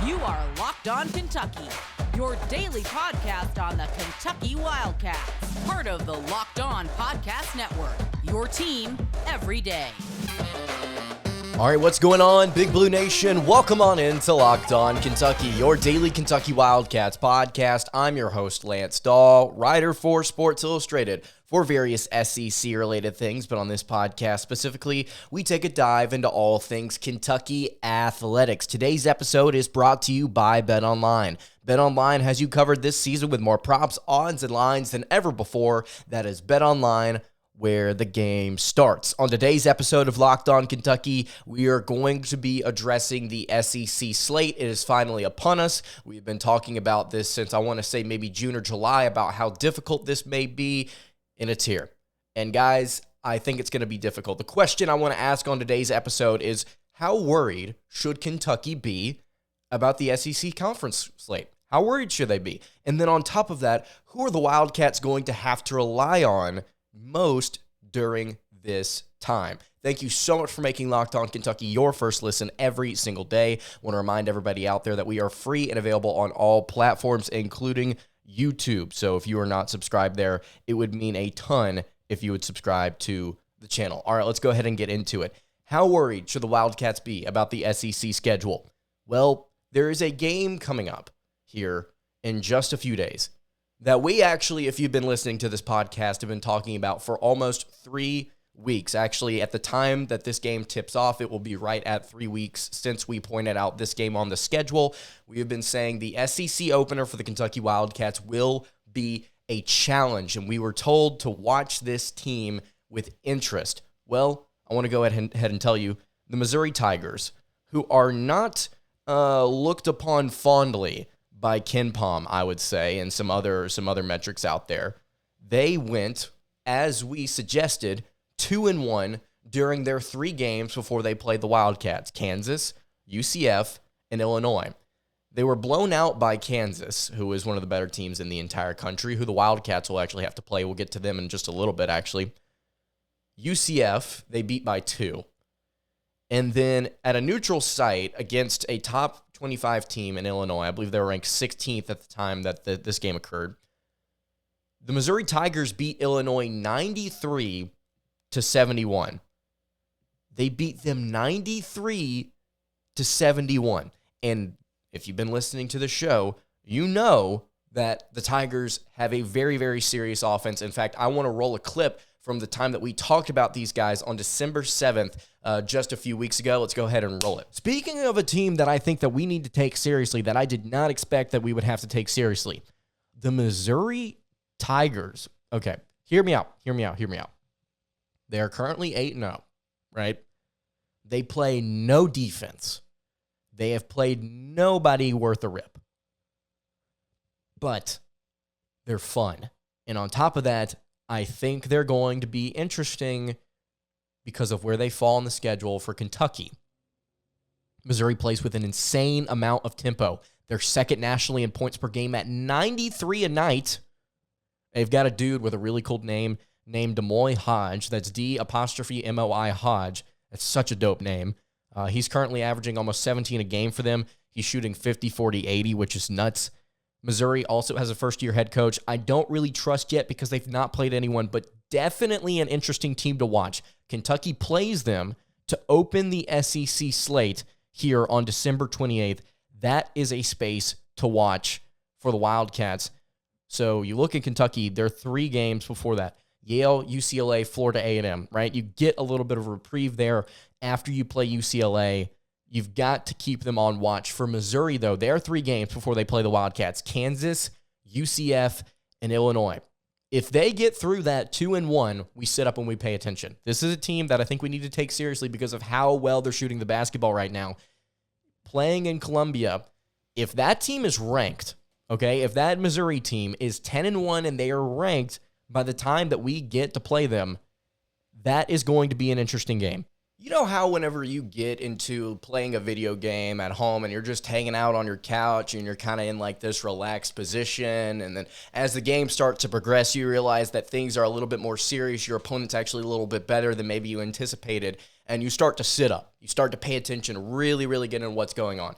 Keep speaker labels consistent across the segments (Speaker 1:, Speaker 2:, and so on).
Speaker 1: You are Locked On Kentucky, your daily podcast on the Kentucky Wildcats. Part of the Locked On Podcast Network, your team every day.
Speaker 2: All right, what's going on, Big Blue Nation? Welcome on into Locked On Kentucky, your daily Kentucky Wildcats podcast. I'm your host, Lance Dawe, writer for Sports Illustrated for various SEC-related things, but on this podcast specifically, we take a dive into all things Kentucky athletics. Today's episode is brought to you by BetOnline. BetOnline has you covered this season with more props, odds, and lines than ever before. That is BetOnline, where the game starts. On today's episode of Locked On Kentucky, we are going to be addressing the SEC slate. It is finally upon us. We've been talking about this since I want to say maybe June or July about how difficult this may be, and it's here. And guys, I think it's going to be difficult. The question I want to ask on today's episode is, how worried should Kentucky be about the SEC conference slate? How worried should they be? And then on top of that, who are the Wildcats going to have to rely on most during this time? Thank you so much for making Locked On Kentucky your first listen every single day. I want to remind everybody out there that we are free and available on all platforms, including YouTube. So if you are not subscribed there, it would mean a ton if you would subscribe to the channel. All right, let's go ahead and get into it. How worried should the Wildcats be about the SEC schedule? Well, there is a game coming up here in just a few days that we actually, if you've been listening to this podcast, have been talking about for almost 3 weeks. Actually, at the time that this game tips off, it will be right at 3 weeks since we pointed out this game on the schedule. We have been saying the SEC opener for the Kentucky Wildcats will be a challenge, and we were told to watch this team with interest. Well, I want to go ahead and tell you, the Missouri Tigers, who are not looked upon fondly by KenPom, I would say, and some other metrics out there, they went, as we suggested, 2-1 during their 3 games before they played the Wildcats: Kansas, UCF, and Illinois. They were blown out by Kansas, who is one of the better teams in the entire country, who the Wildcats will actually have to play. We'll get to them in just a little bit, actually. UCF, they beat by 2. And then at a neutral site against a top 25 team in Illinois, I believe they were ranked 16th at the time that this game occurred, the Missouri Tigers beat Illinois 93-71. They beat them 93-71. And if you've been listening to the show, you know that the Tigers have a very, very serious offense. In fact, I want to roll a clip from the time that we talked about these guys on December 7th, just a few weeks ago. Let's go ahead and roll it. Speaking of a team that I think that we need to take seriously, that I did not expect that we would have to take seriously, the Missouri Tigers. Okay, hear me out. They are currently 8-0, right? They play no defense. They have played nobody worth a rip. But they're fun. And on top of that, I think they're going to be interesting because of where they fall on the schedule for Kentucky. Missouri plays with an insane amount of tempo. They're second nationally in points per game at 93 a night. They've got a dude with a really cool name named Demoy Hodge. That's D''Moi Hodge. That's such a dope name. He's currently averaging almost 17 a game for them. He's shooting 50, 40, 80, which is nuts. Missouri also has a first-year head coach. I don't really trust yet because they've not played anyone, but definitely an interesting team to watch. Kentucky plays them to open the SEC slate here on December 28th. That is a space to watch for the Wildcats. So you look at Kentucky, there are 3 games before that. Yale, UCLA, Florida A&M, right? You get a little bit of a reprieve there after you play UCLA. You've got to keep them on watch. For Missouri, though, there are 3 games before they play the Wildcats: Kansas, UCF, and Illinois. If they get through that 2-1, we sit up and we pay attention. This is a team that I think we need to take seriously because of how well they're shooting the basketball right now. Playing in Columbia, if that team is ranked, okay, if that Missouri team is 10-1 and they are ranked by the time that we get to play them, that is going to be an interesting game. You know how whenever you get into playing a video game at home and you're just hanging out on your couch and you're kind of in like this relaxed position, and then as the game starts to progress, you realize that things are a little bit more serious, your opponent's actually a little bit better than maybe you anticipated, and you start to sit up. You start to pay attention, really, really get into what's going on.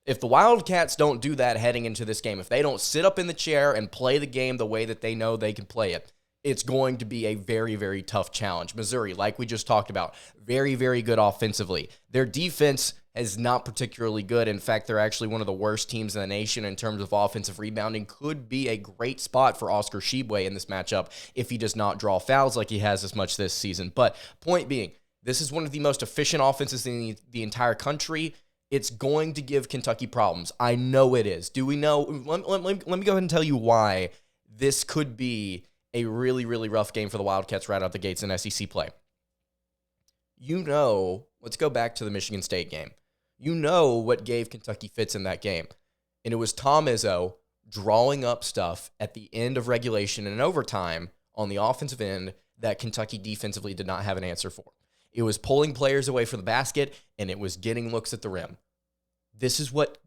Speaker 2: If the Wildcats don't do that heading into this game, if they don't sit up in the chair and play the game the way that they know they can play it, it's going to be a very, very tough challenge. Missouri, like we just talked about, very, very good offensively. Their defense is not particularly good. In fact, they're actually one of the worst teams in the nation in terms of offensive rebounding. Could be a great spot for Oscar Tshiebwe in this matchup if he does not draw fouls like he has as much this season. But point being, this is one of the most efficient offenses in the entire country. It's going to give Kentucky problems. I know it is. Do we know? Let me go ahead and tell you why this could be a really, really rough game for the Wildcats right out the gates in SEC play. Let's go back to the Michigan State game. You know what gave Kentucky fits in that game. And it was Tom Izzo drawing up stuff at the end of regulation and overtime on the offensive end that Kentucky defensively did not have an answer for. It was pulling players away from the basket, and it was getting looks at the rim. This is what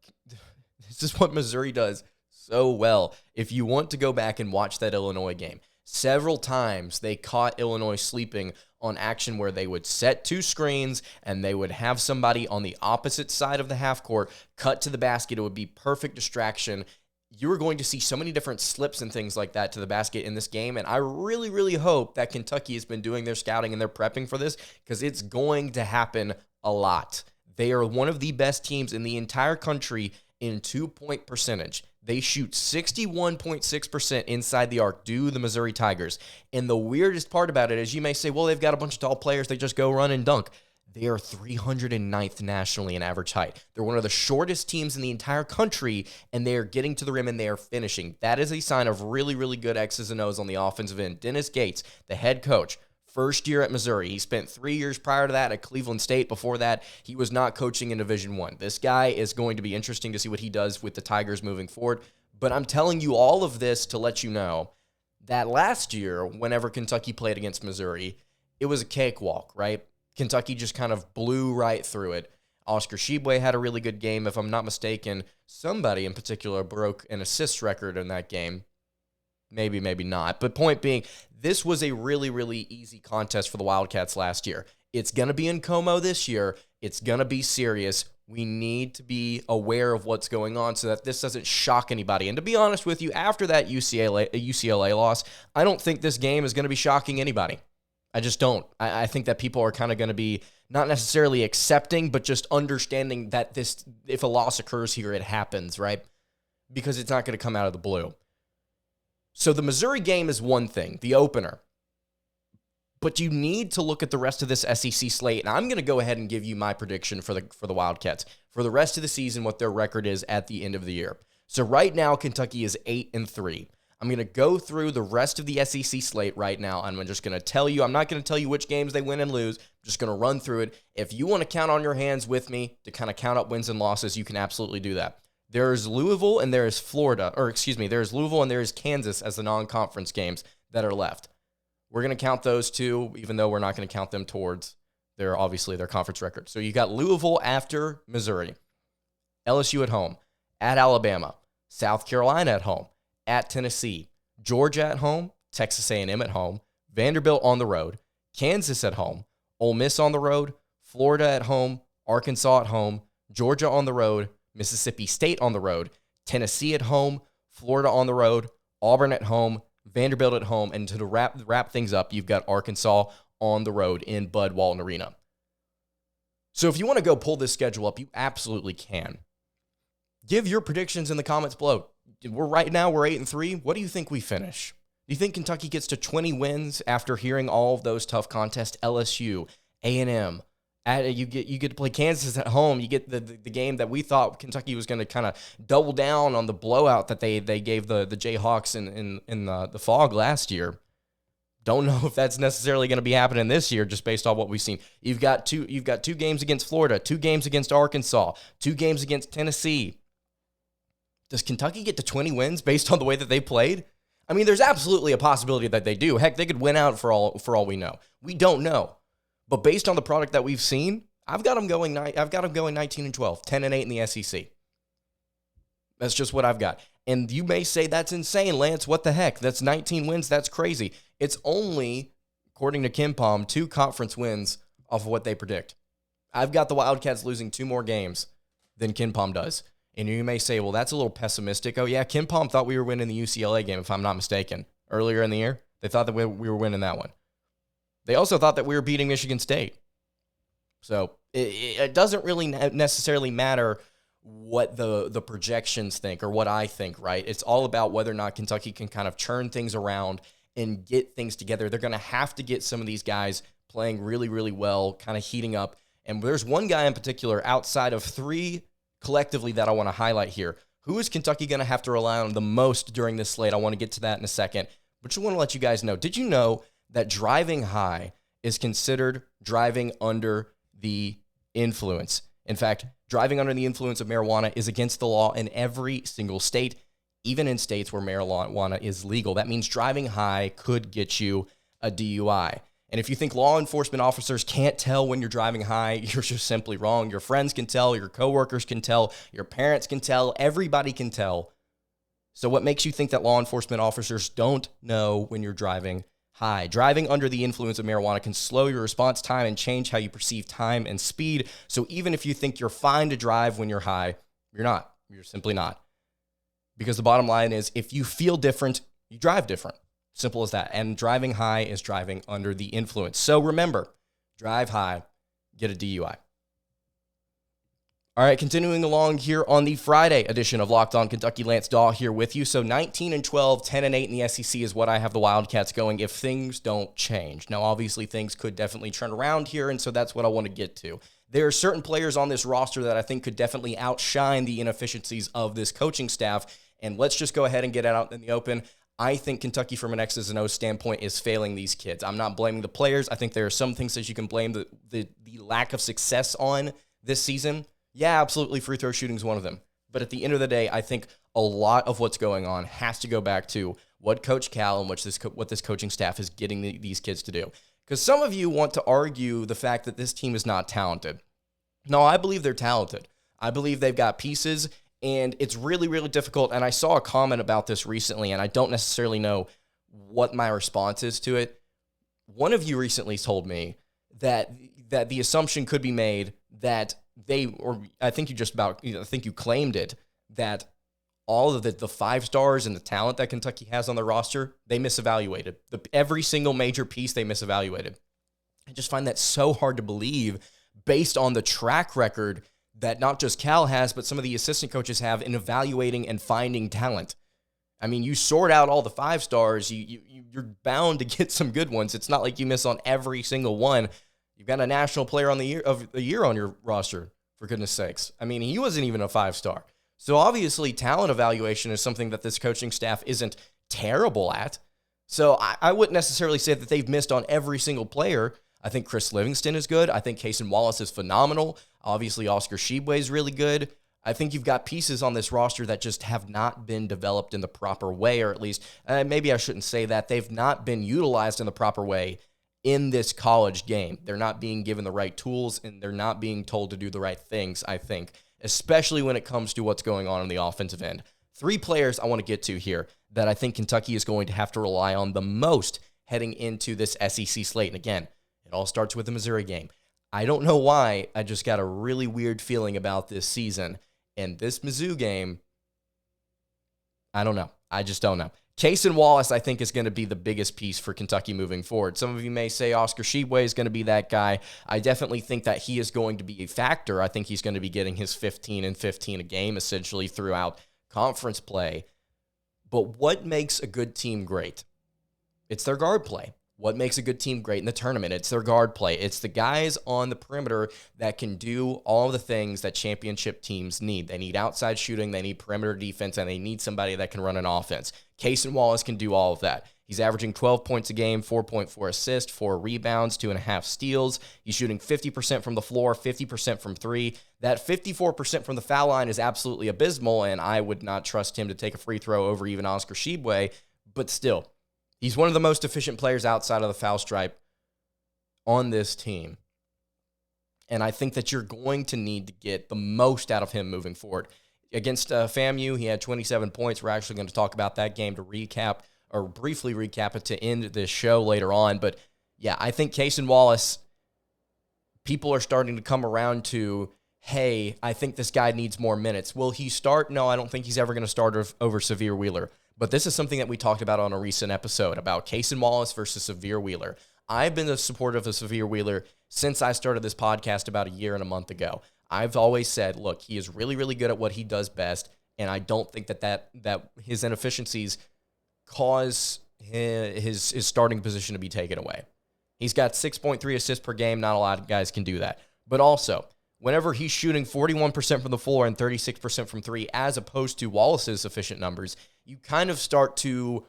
Speaker 2: Missouri does so well. If you want to go back and watch that Illinois game, several times they caught Illinois sleeping on action where they would set two screens and they would have somebody on the opposite side of the half court cut to the basket. It would be perfect distraction. You are going to see so many different slips and things like that to the basket in this game, and I really, really hope that Kentucky has been doing their scouting and they're prepping for this because it's going to happen a lot. They are one of the best teams in the entire country in two-point percentage. They shoot 61.6% inside the arc, do the Missouri Tigers. And the weirdest part about it is you may say, well, they've got a bunch of tall players. They just go run and dunk. They are 309th nationally in average height. They're one of the shortest teams in the entire country, and they are getting to the rim and they are finishing. That is a sign of really, really good X's and O's on the offensive end. Dennis Gates, the head coach, first year at Missouri. He spent 3 years prior to that at Cleveland State. Before that, he was not coaching in Division I. This guy is going to be interesting to see what he does with the Tigers moving forward. But I'm telling you all of this to let you know that last year, whenever Kentucky played against Missouri, it was a cakewalk, right? Kentucky just kind of blew right through it. Oscar Shibway had a really good game. If I'm not mistaken, somebody in particular broke an assist record in that game. Maybe, maybe not. But point being, this was a really, really easy contest for the Wildcats last year. It's going to be in Como this year. It's going to be serious. We need to be aware of what's going on so that this doesn't shock anybody. And to be honest with you, after that UCLA loss, I don't think this game is going to be shocking anybody. I just don't. I think that people are kind of going to be not necessarily accepting, but just understanding that this, if a loss occurs here, it happens, right? Because it's not going to come out of the blue. So the Missouri game is one thing, the opener. But you need to look at the rest of this SEC slate, and I'm going to go ahead and give you my prediction for the Wildcats for the rest of the season, what their record is at the end of the year. So right now, Kentucky is 8-3. I'm going to go through the rest of the SEC slate right now, and I'm just going to tell you, I'm not going to tell you which games they win and lose. I'm just going to run through it. If you want to count on your hands with me to kind of count up wins and losses, you can absolutely do that. There's Louisville and there is there's Louisville and there is Kansas as the non-conference games that are left. We're going to count those two, even though we're not going to count them towards their conference record. So you got Louisville after Missouri, LSU at home, at Alabama, South Carolina at home, at Tennessee, Georgia at home, Texas A&M at home, Vanderbilt on the road, Kansas at home, Ole Miss on the road, Florida at home, Arkansas at home, Georgia on the road, Mississippi State on the road, Tennessee at home, Florida on the road, Auburn at home, Vanderbilt at home, and to wrap things up, you've got Arkansas on the road in Bud Walton Arena. So if you want to go pull this schedule up, you absolutely can. Give your predictions in the comments below. Right now we're 8-3. What do you think we finish? Do you think Kentucky gets to 20 wins after hearing all of those tough contests? LSU, A&M. You get to play Kansas at home. You get the game that we thought Kentucky was going to kind of double down on the blowout that they gave the Jayhawks in the Fog last year. Don't know if that's necessarily going to be happening this year, just based on what we've seen. You've got two games against Florida, 2 games against Arkansas, 2 games against Tennessee. Does Kentucky get to 20 wins based on the way that they played? I mean, there's absolutely a possibility that they do. Heck, they could win out for all we know. We don't know. But based on the product that we've seen, I've got them going 19-12, 10-8 in the SEC. That's just what I've got. And you may say that's insane, Lance. What the heck? That's 19 wins. That's crazy. It's only, according to KenPom, 2 conference wins off of what they predict. I've got the Wildcats losing 2 more games than KenPom does. And you may say, well, that's a little pessimistic. Oh, yeah, Ken Palm thought we were winning the UCLA game, if I'm not mistaken. Earlier in the year, they thought that we were winning that one. They also thought that we were beating Michigan State. So it doesn't really necessarily matter what the projections think or what I think, right? It's all about whether or not Kentucky can kind of churn things around and get things together. They're going to have to get some of these guys playing really, really well, kind of heating up. And there's one guy in particular outside of three collectively that I want to highlight here. Who is Kentucky going to have to rely on the most during this slate? I want to get to that in a second. But I want to let you guys know, did you know that driving high is considered driving under the influence? In fact, driving under the influence of marijuana is against the law in every single state, even in states where marijuana is legal. That means driving high could get you a DUI. And if you think law enforcement officers can't tell when you're driving high, you're just simply wrong. Your friends can tell, your coworkers can tell, your parents can tell, everybody can tell. So what makes you think that law enforcement officers don't know when you're driving high? Driving under the influence of marijuana can slow your response time and change how you perceive time and speed. So even if you think you're fine to drive when you're high, you're not. You're simply not. Because the bottom line is, if you feel different, you drive different. Simple as that. And driving high is driving under the influence. So remember, drive high, get a DUI. All right, continuing along here on the Friday edition of Locked On Kentucky, Lance Dawe here with you. So 19-12, 10-8 in the SEC is what I have the Wildcats going if things don't change. Now, obviously, things could definitely turn around here, and so that's what I want to get to. There are certain players on this roster that I think could definitely outshine the inefficiencies of this coaching staff, and let's just go ahead and get it out in the open. I think Kentucky, from an X's and O's standpoint, is failing these kids. I'm not blaming the players. I think there are some things that you can blame the lack of success on this season. Yeah, absolutely, free throw shooting is one of them. But at the end of the day, I think a lot of what's going on has to go back to what Coach Cal and what this coaching staff is getting these kids to do. Because some of you want to argue the fact that this team is not talented. No, I believe they're talented. I believe they've got pieces, and it's really, really difficult. And I saw a comment about this recently, and I don't necessarily know what my response is to it. One of you recently told me that the assumption could be made that I think you claimed it, that all of the 5 stars and the talent that Kentucky has on the roster, they misevaluated. Every single major piece they misevaluated. I just find that so hard to believe based on the track record that not just Cal has, but some of the assistant coaches have in evaluating and finding talent. I mean, you sort out all the 5 stars, you're bound to get some good ones. It's not like you miss on every single one. You've got a national player of the year on your roster, for goodness sakes. I mean, he wasn't even a 5-star. So obviously, talent evaluation is something that this coaching staff isn't terrible at. So I wouldn't necessarily say that they've missed on every single player. I think Chris Livingston is good. I think Cason Wallace is phenomenal. Obviously, Oscar Shibway is really good. I think you've got pieces on this roster that just have not been developed in the proper way, or at least, maybe I shouldn't say that. They've not been utilized in the proper way in this college game. They're not being given the right tools, and they're not being told to do the right things, I think, especially when it comes to what's going on the offensive end. 3 players I want to get to here that I think Kentucky is going to have to rely on the most heading into this SEC slate. And again, it all starts with the Missouri game. I don't know why, I just got a really weird feeling about this season. And this Mizzou game, I don't know. I just don't know. Cason Wallace, I think, is going to be the biggest piece for Kentucky moving forward. Some of you may say Oscar Shibway is going to be that guy. I definitely think that he is going to be a factor. I think he's going to be getting his 15 and 15 a game, essentially, throughout conference play. But what makes a good team great? It's their guard play. What makes a good team great in the tournament? It's their guard play. It's the guys on the perimeter that can do all the things that championship teams need. They need outside shooting, they need perimeter defense, and they need somebody that can run an offense. Cason Wallace can do all of that. He's averaging 12 points a game, 4.4 assists, 4 rebounds, 2.5 steals. He's shooting 50% from the floor, 50% from 3. That 54% from the foul line is absolutely abysmal, and I would not trust him to take a free throw over even Oscar Shibway, but still. He's one of the most efficient players outside of the foul stripe on this team. And I think that you're going to need to get the most out of him moving forward. Against FAMU, he had 27 points. We're actually going to talk about that game to recap, or briefly recap it to end this show later on. But yeah, I think Cason Wallace, people are starting to come around to hey, I think this guy needs more minutes. Will he start? No, I don't think he's ever going to start over Sahvir Wheeler. But this is something that we talked about on a recent episode about Cason Wallace versus Sahvir Wheeler. I've been a supporter of Sahvir Wheeler since I started this podcast about a year and a month ago. I've always said, look, he is really, really good at what he does best, and I don't think that his inefficiencies cause his starting position to be taken away. He's got 6.3 assists per game. Not a lot of guys can do that. But also, whenever he's shooting 41% from the floor and 36% from three, as opposed to Wallace's efficient numbers, you kind of start to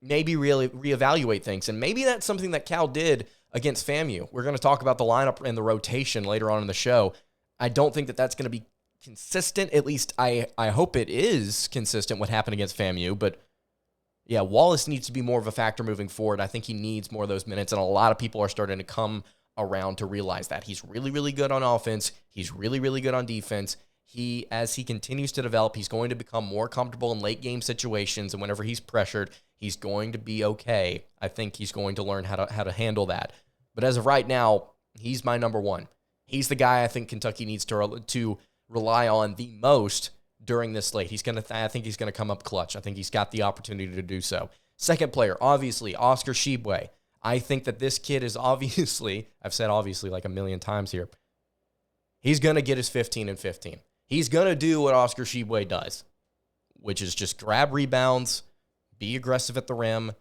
Speaker 2: maybe really reevaluate things. And maybe that's something that Cal did against FAMU. We're going to talk about the lineup and the rotation later on in the show. I don't think that that's going to be consistent. At least I hope it is consistent what happened against FAMU. But yeah, Wallace needs to be more of a factor moving forward. I think he needs more of those minutes. And a lot of people are starting to come around to realize that. He's really, really good on offense. He's really, really good on defense. As he continues to develop, he's going to become more comfortable in late game situations, and whenever he's pressured, he's going to be okay. I think he's going to learn how to handle that. But as of right now, he's my number one. He's the guy I think Kentucky needs to rely on the most during this slate. I think he's gonna come up clutch. I think he's got the opportunity to do so. Second player, obviously, Oscar Shibway. I think that this kid is obviously, I've said obviously like a million times here, he's going to get his 15 and 15. He's going to do what Oscar Tshiebwe does, which is just grab rebounds, be aggressive at the rim,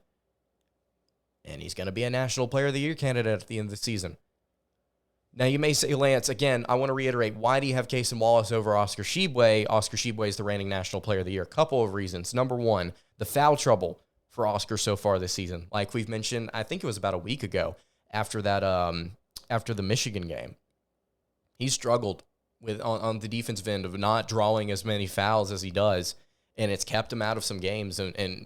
Speaker 2: and he's going to be a National Player of the Year candidate at the end of the season. Now, you may say, Lance, again, I want to reiterate, why do you have Cason Wallace over Oscar Tshiebwe? Oscar Tshiebwe is the reigning National Player of the Year. A couple of reasons. Number one, the foul trouble for Oscar so far this season. Like we've mentioned, I think it was about a week ago after that, after the Michigan game. He struggled on the defensive end of not drawing as many fouls as he does, and it's kept him out of some games and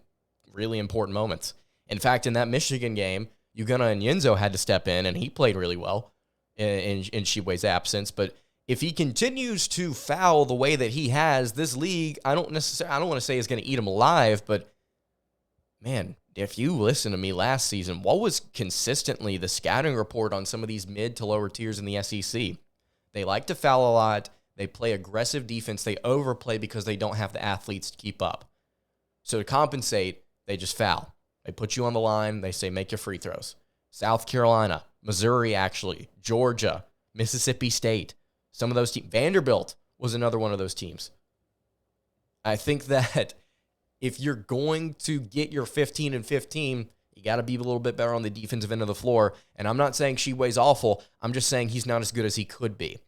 Speaker 2: really important moments. In fact, in that Michigan game, Ugonna Onyenso had to step in, and he played really well in Shibway's absence. But if he continues to foul the way that he has, this league, I don't want to say is going to eat him alive, but man, if you listen to me last season, what was consistently the scouting report on some of these mid to lower tiers in the SEC? They like to foul a lot. They play aggressive defense. They overplay because they don't have the athletes to keep up. So to compensate, they just foul. They put you on the line. They say, make your free throws. South Carolina, Missouri, actually, Georgia, Mississippi State, some of those teams. Vanderbilt was another one of those teams. I think that if you're going to get your 15 and 15, you got to be a little bit better on the defensive end of the floor. And I'm not saying Shibway's awful. I'm just saying he's not as good as he could be.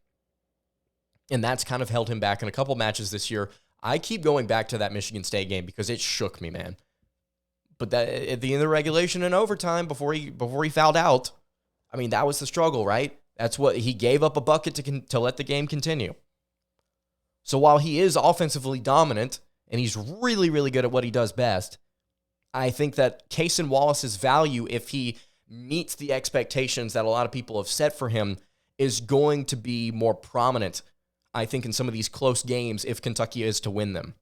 Speaker 2: And that's kind of held him back in a couple matches this year. I keep going back to that Michigan State game because it shook me, man. But that at the end of the regulation and overtime, before he fouled out, I mean, that was the struggle, right? That's what he gave up a bucket to let the game continue. So while he is offensively dominant and he's really, really good at what he does best, I think that Cason Wallace's value, if he meets the expectations that a lot of people have set for him, is going to be more prominent, I think, in some of these close games if Kentucky is to win them.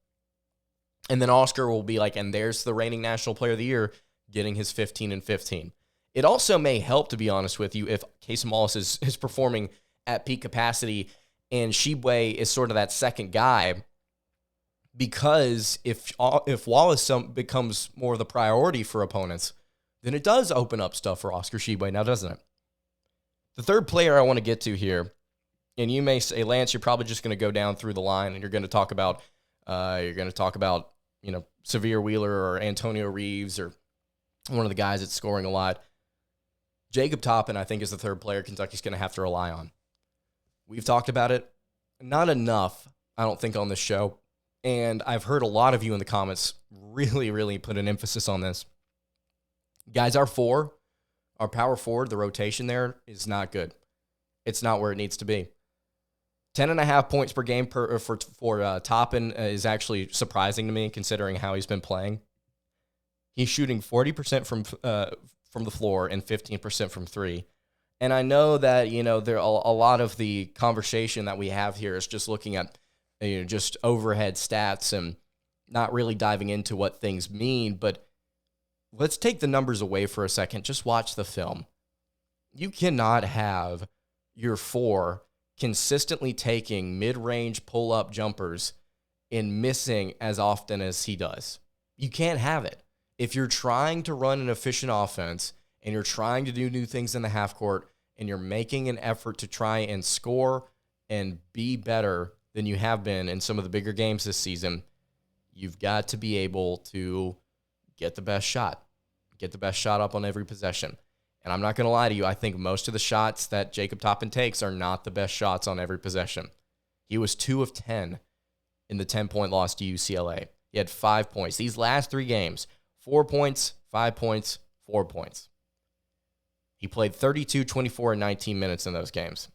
Speaker 2: And then Oscar will be like, and there's the reigning National Player of the Year getting his 15 and 15. It also may help, to be honest with you, if Cason Wallace is performing at peak capacity and Shibway is sort of that second guy, because if Wallace becomes more of the priority for opponents, then it does open up stuff for Oscar Shibway now, doesn't it? The third player I want to get to here, and you may say, Lance, you're probably just going to go down through the line and you're going to talk about Sahvir Wheeler or Antonio Reeves or one of the guys that's scoring a lot. Jacob Toppin, I think, is the third player Kentucky's going to have to rely on. We've talked about it. Not enough, I don't think, on this show. And I've heard a lot of you in the comments really, really put an emphasis on this. Guys, our power forward, the rotation there is not good. It's not where it needs to be. 10.5 points per game for Toppin is actually surprising to me, considering how he's been playing. He's shooting 40% from the floor and 15% from three. And I know that, there a lot of the conversation that we have here is just looking at just overhead stats and not really diving into what things mean. But let's take the numbers away for a second. Just watch the film. You cannot have your four consistently taking mid-range pull-up jumpers and missing as often as he does. You can't have it. If you're trying to run an efficient offense and you're trying to do new things in the half court and you're making an effort to try and score and be better than you have been in some of the bigger games this season, you've got to be able to get the best shot. Get the best shot up on every possession. And I'm not going to lie to you, I think most of the shots that Jacob Toppin takes are not the best shots on every possession. He was 2 of 10 in the 10-point loss to UCLA. He had 5 points. These last 3 games, 4 points, 5 points, 4 points. He played 32, 24, and 19 minutes in those games.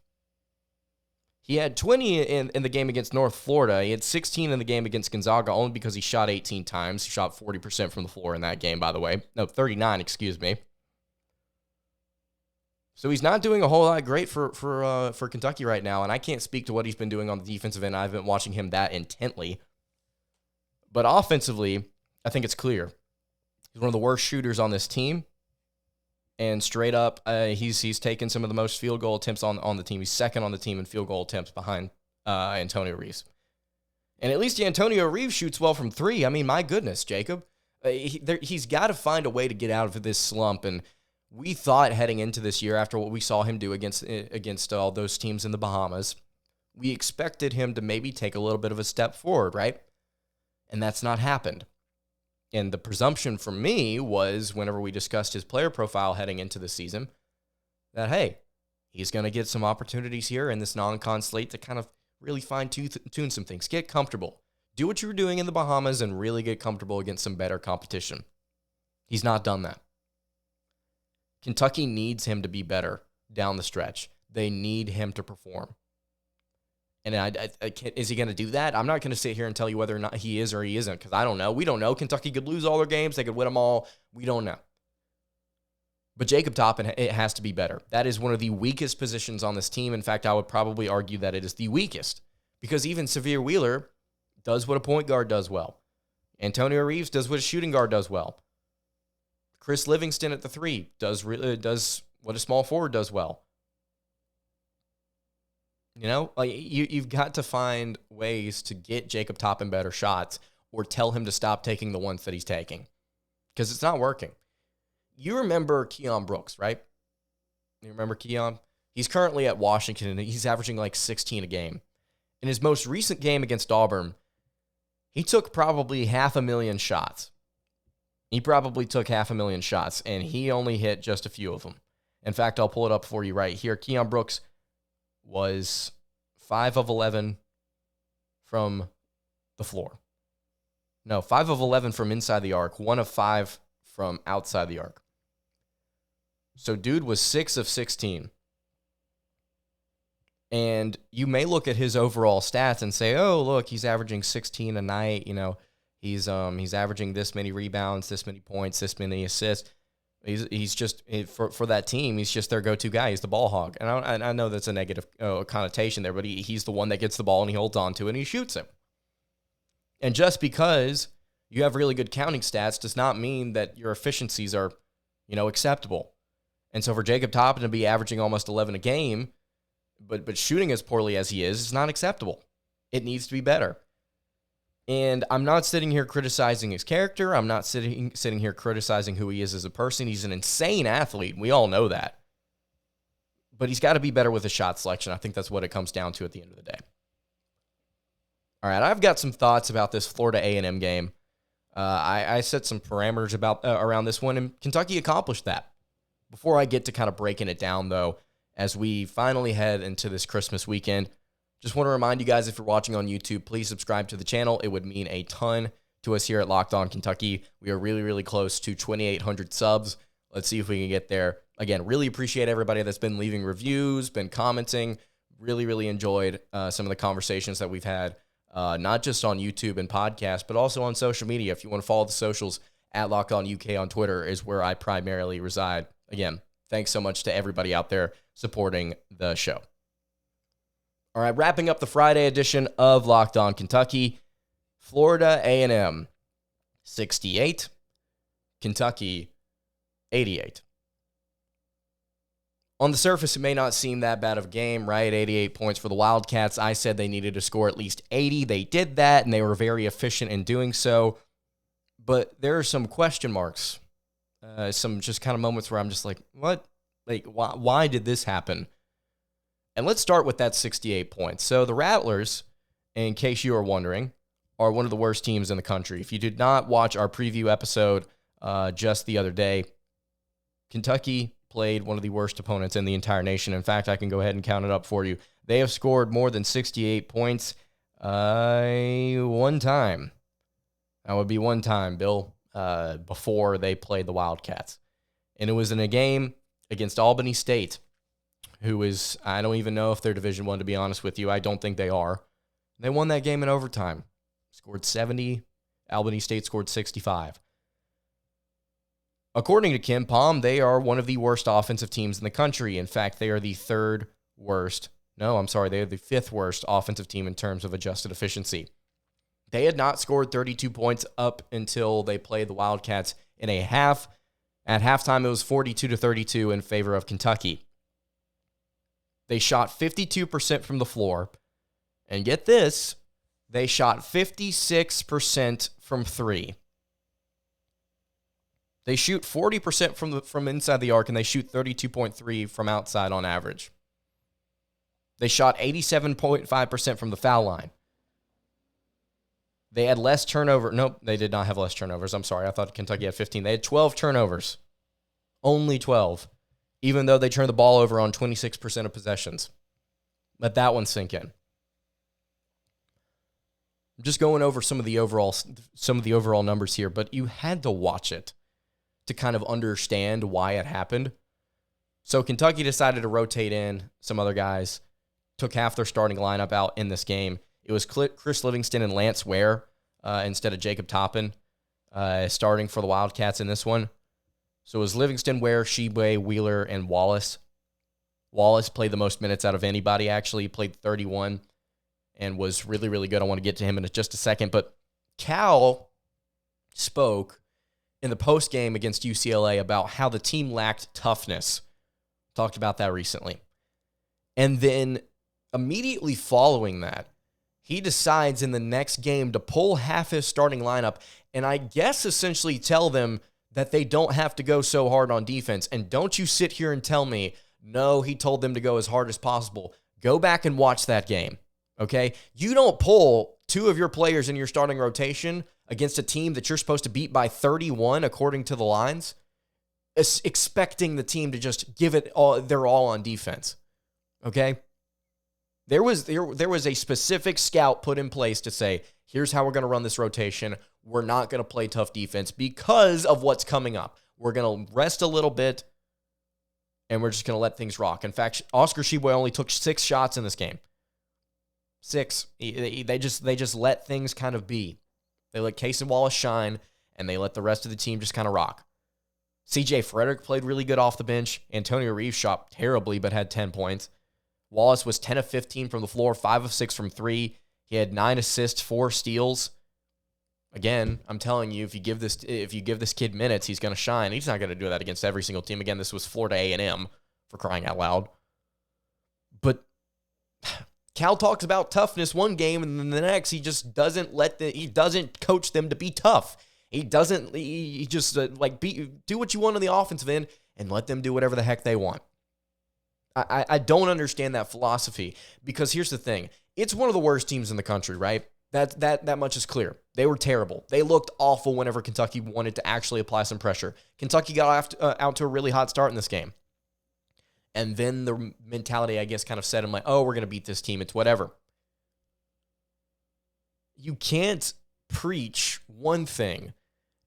Speaker 2: He had 20 in the game against North Florida. He had 16 in the game against Gonzaga only because he shot 18 times. He shot 40% from the floor in that game, by the way. No, 39, excuse me. So he's not doing a whole lot great for Kentucky right now, and I can't speak to what he's been doing on the defensive end. I haven't been watching him that intently. But offensively, I think it's clear. He's one of the worst shooters on this team. And straight up, he's taken some of the most field goal attempts on the team. He's second on the team in field goal attempts behind Antonio Reeves. And at least Antonio Reeves shoots well from 3. I mean, my goodness, Jacob. He's got to find a way to get out of this slump. And we thought heading into this year, after what we saw him do against all those teams in the Bahamas, we expected him to maybe take a little bit of a step forward, right? And that's not happened. And the presumption from me was, whenever we discussed his player profile heading into the season, that, hey, he's going to get some opportunities here in this non-con slate to kind of really fine-tune some things. Get comfortable. Do what you were doing in the Bahamas and really get comfortable against some better competition. He's not done that. Kentucky needs him to be better down the stretch. They need him to perform. And is he going to do that? I'm not going to sit here and tell you whether or not he is or he isn't, because I don't know. We don't know. Kentucky could lose all their games. They could win them all. We don't know. But Jacob Toppin, it has to be better. That is one of the weakest positions on this team. In fact, I would probably argue that it is the weakest, because even Severe Wheeler does what a point guard does well. Antonio Reeves does what a shooting guard does well. Chris Livingston at the 3 does what a small forward does well. You know, like you've got to find ways to get Jacob Toppin better shots, or tell him to stop taking the ones that he's taking, because it's not working. You remember Keon Brooks, right? You remember Keon? He's currently at Washington, and he's averaging like 16 a game. In his most recent game against Auburn, he took probably 500,000 shots. He probably took 500,000 shots, and he only hit just a few of them. In fact, I'll pull it up for you right here. Keon Brooks was 5 of 11 from the floor. No, 5 of 11 from inside the arc, 1 of 5 from outside the arc. So dude was 6 of 16. And you may look at his overall stats and say, oh, look, he's averaging 16 a night. You know, he's averaging this many rebounds, this many points, this many assists. He's just, for that team, he's just their go-to guy. He's the ball hog. And I know that's a negative connotation there, but he's the one that gets the ball and he holds on to it and he shoots it. And just because you have really good counting stats does not mean that your efficiencies are, acceptable. And so for Jacob Toppin to be averaging almost 11 a game, but shooting as poorly as he is not acceptable. It needs to be better. And I'm not sitting here criticizing his character. I'm not sitting here criticizing who he is as a person. He's an insane athlete. We all know that. But he's got to be better with his shot selection. I think that's what it comes down to at the end of the day. All right, I've got some thoughts about this Florida A&M game. I set some parameters around this one, and Kentucky accomplished that. Before I get to kind of breaking it down, though, as we finally head into this Christmas weekend, just want to remind you guys, if you're watching on YouTube, please subscribe to the channel. It would mean a ton to us here at Locked On Kentucky. We are really, really close to 2,800 subs. Let's see if we can get there. Again, really appreciate everybody that's been leaving reviews, been commenting. Really, really enjoyed some of the conversations that we've had, not just on YouTube and podcast, but also on social media. If you want to follow the socials, at Locked On UK on Twitter is where I primarily reside. Again, thanks so much to everybody out there supporting the show. All right, wrapping up the Friday edition of Locked On Kentucky, Florida A&M 68, Kentucky 88. On the surface, it may not seem that bad of a game, right? 88 points for the Wildcats. I said they needed to score at least 80. They did that, and they were very efficient in doing so. But there are some question marks, some just kind of moments where I'm just like, what? Like, why did this happen? And let's start with that 68 points. So the Rattlers, in case you are wondering, are one of the worst teams in the country. If you did not watch our preview episode just the other day, Kentucky played one of the worst opponents in the entire nation. In fact, I can go ahead and count it up for you. They have scored more than 68 points one time. That would be one time, Bill, before they played the Wildcats. And it was in a game against Albany State, who is, I don't even know if they're Division I, to be honest with you. I don't think they are. They won that game in overtime. Scored 70. Albany State scored 65. According to Kim Palm, they are one of the worst offensive teams in the country. In fact, they are the they are the fifth worst offensive team in terms of adjusted efficiency. They had not scored 32 points up until they played the Wildcats in a half. At halftime, it was 42-32 in favor of Kentucky. They shot 52% from the floor. And get this, they shot 56% from three. They shoot 40% from inside the arc, and they shoot 32.3% from outside on average. They shot 87.5% from the foul line. They had less turnover. Nope, they did not have less turnovers. I'm sorry. I thought Kentucky had 15. They had 12 turnovers. Only 12. Even though they turned the ball over on 26% of possessions. Let that one sink in. I'm just going over some of the overall numbers here, but you had to watch it to kind of understand why it happened. So Kentucky decided to rotate in some other guys, took half their starting lineup out in this game. It was Chris Livingston and Lance Ware instead of Jacob Toppin starting for the Wildcats in this one. So it was Livingston, Ware, Shibway, Wheeler, and Wallace. Wallace played the most minutes out of anybody, actually. He played 31 and was really, really good. I want to get to him in just a second. But Cal spoke in the postgame against UCLA about how the team lacked toughness. Talked about that recently. And then immediately following that, he decides in the next game to pull half his starting lineup and I guess essentially tell them that they don't have to go so hard on defense. And don't you sit here and tell me, no, he told them to go as hard as possible. Go back and watch that game, okay? You don't pull two of your players in your starting rotation against a team that you're supposed to beat by 31 according to the lines, expecting the team to just give it all, their all on defense, okay? There was a specific scout put in place to say, here's how we're going to run this rotation. We're not going to play tough defense because of what's coming up. We're going to rest a little bit, and we're just going to let things rock. In fact, Oscar Tshiebwe only took 6 shots in this game. 6. They just let things kind of be. They let Cason Wallace shine, and they let the rest of the team just kind of rock. C.J. Frederick played really good off the bench. Antonio Reeves shot terribly but had 10 points. Wallace was 10 of 15 from the floor, 5 of 6 from 3. He had 9 assists, 4 steals. Again, I'm telling you, if you give this kid minutes, he's going to shine. He's not going to do that against every single team. Again, this was Florida A&M, for crying out loud. But Cal talks about toughness one game, and then the next, he just doesn't he doesn't coach them to be tough. He just do what you want on the offensive end and let them do whatever the heck they want. I don't understand that philosophy, because here's the thing. It's one of the worst teams in the country, right? That much is clear. They were terrible. They looked awful whenever Kentucky wanted to actually apply some pressure. Kentucky got out to a really hot start in this game. And then the mentality, I guess, kind of set them like, oh, we're going to beat this team. It's whatever. You can't preach one thing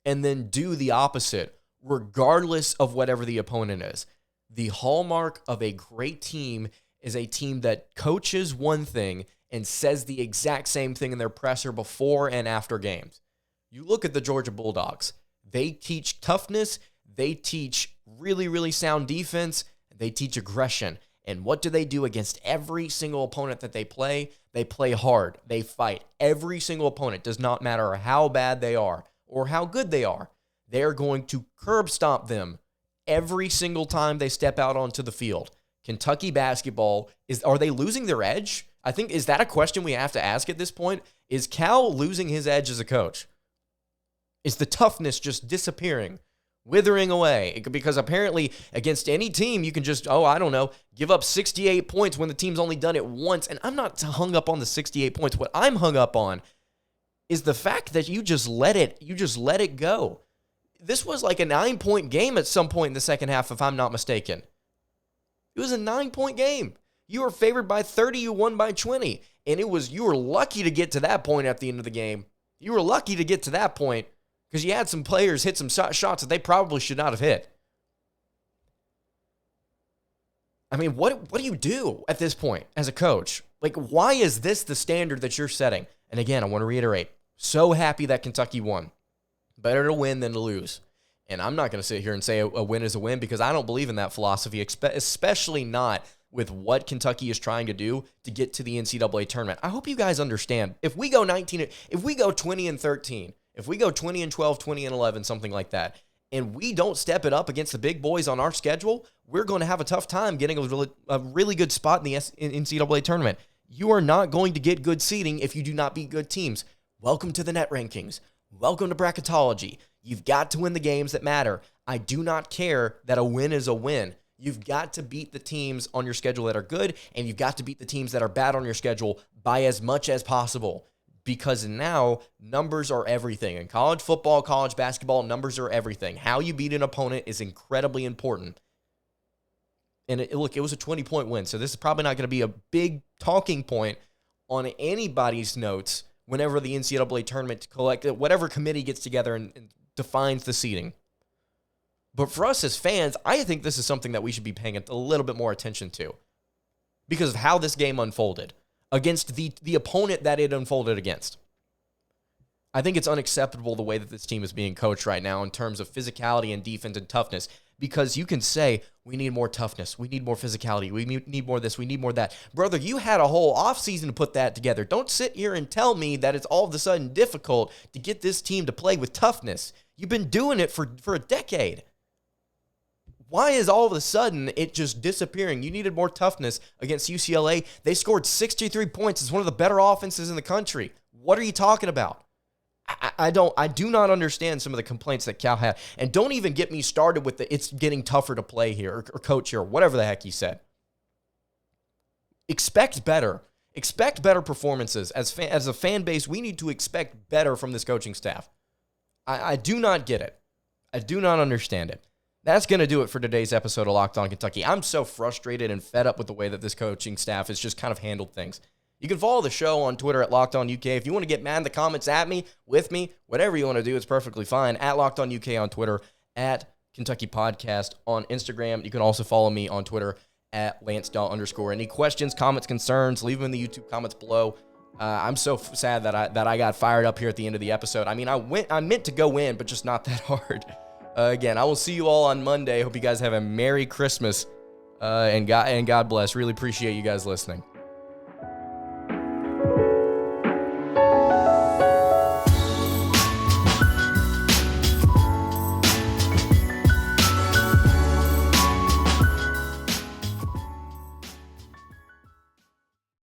Speaker 2: and then do the opposite, regardless of whatever the opponent is. The hallmark of a great team is a team that coaches one thing and says the exact same thing in their presser before and after games. You look at the Georgia Bulldogs. They teach toughness. They teach really, really sound defense. They teach aggression. And what do they do against every single opponent that they play? They play hard. They fight. Every single opponent, does not matter how bad they are or how good they are. They are going to curb stomp them every single time they step out onto the field. Kentucky basketball, are they losing their edge? I think, is that a question we have to ask at this point? Is Cal losing his edge as a coach? Is the toughness just disappearing, withering away? Because apparently against any team, you can just, give up 68 points when the team's only done it once. And I'm not hung up on the 68 points. What I'm hung up on is the fact that you just let it go. This was like a 9-point game at some point in the second half, if I'm not mistaken. It was a 9-point game. You were favored by 30, you won by 20. And you were lucky to get to that point at the end of the game. You were lucky to get to that point because you had some players hit some shots that they probably should not have hit. I mean, what do you do at this point as a coach? Like, why is this the standard that you're setting? And again, I want to reiterate, so happy that Kentucky won. Better to win than to lose. And I'm not going to sit here and say a win is a win because I don't believe in that philosophy, especially not with what Kentucky is trying to do to get to the NCAA tournament. I hope you guys understand. If we go 20-13, if we go 20-12, 20-11, something like that, and we don't step it up against the big boys on our schedule, we're going to have a tough time getting a really good spot in the NCAA tournament. You are not going to get good seeding if you do not beat good teams. Welcome to the net rankings. Welcome to bracketology. You've got to win the games that matter. I do not care that a win is a win. You've got to beat the teams on your schedule that are good, and you've got to beat the teams that are bad on your schedule by as much as possible. Because now, numbers are everything. In college football, college basketball, numbers are everything. How you beat an opponent is incredibly important. And it was a 20-point win, so this is probably not going to be a big talking point on anybody's notes whenever the NCAA tournament whatever committee gets together and defines the seeding. But for us as fans, I think this is something that we should be paying a little bit more attention to because of how this game unfolded against the opponent that it unfolded against. I think it's unacceptable the way that this team is being coached right now in terms of physicality and defense and toughness, because you can say, we need more toughness, we need more physicality, we need more this, we need more that. Brother, you had a whole offseason to put that together. Don't sit here and tell me that it's all of a sudden difficult to get this team to play with toughness. You've been doing it for a decade. Why is all of a sudden it just disappearing? You needed more toughness against UCLA. They scored 63 points. It's one of the better offenses in the country. What are you talking about? I do not understand some of the complaints that Cal had. And don't even get me started with it's getting tougher to play here or coach here, or whatever the heck he said. Expect better. Expect better performances. As a fan base, we need to expect better from this coaching staff. I do not get it. I do not understand it. That's going to do it for today's episode of Locked On Kentucky. I'm so frustrated and fed up with the way that this coaching staff has just kind of handled things. You can follow the show on Twitter at Locked On UK. If you want to get mad in the comments at me, with me, whatever you want to do, it's perfectly fine. At Locked On UK on Twitter, at Kentucky Podcast on Instagram. You can also follow me on Twitter at @LanceDawe_. Any questions, comments, concerns, leave them in the YouTube comments below. I'm so sad that I got fired up here at the end of the episode. I mean, I meant to go in, but just not that hard. Again, I will see you all on Monday. Hope you guys have a Merry Christmas, and God bless. Really appreciate you guys listening.